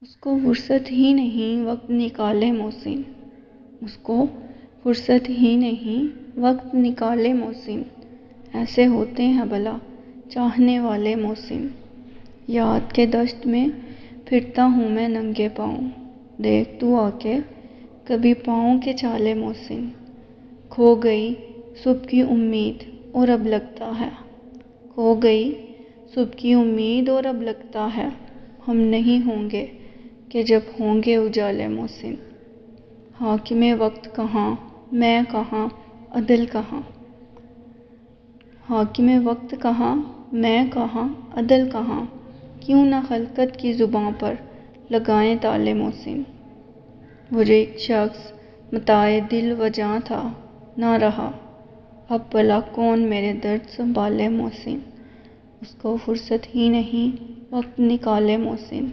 اس کو فرصت ہی نہیں وقت نکالے محسن، اس کو فرصت ہی نہیں وقت نکالے محسن، ایسے ہوتے ہیں بھلا چاہنے والے محسن۔ یاد کے دشت میں پھرتا ہوں میں ننگے پاؤں، دیکھ تو آ کے کبھی پاؤں کے چالے محسن۔ کھو گئی صبح کی امید اور اب لگتا ہے، کھو گئی صبح کی امید اور اب لگتا ہے ہم نہیں ہوں گے کہ جب ہوں گے اجالے محسن۔ حاکم وقت کہاں میں کہاں عدل کہاں، حاکم وقت کہاں میں کہاں عدل کہاں، کیوں نہ خلقت کی زباں پر لگائیں تالے محسن۔ وہ ایک شخص متاع دل و جاں تھا، نہ رہا، اب بھلا کون میرے درد سنبھالے محسن۔ اس کو فرصت ہی نہیں وقت نکالے محسن۔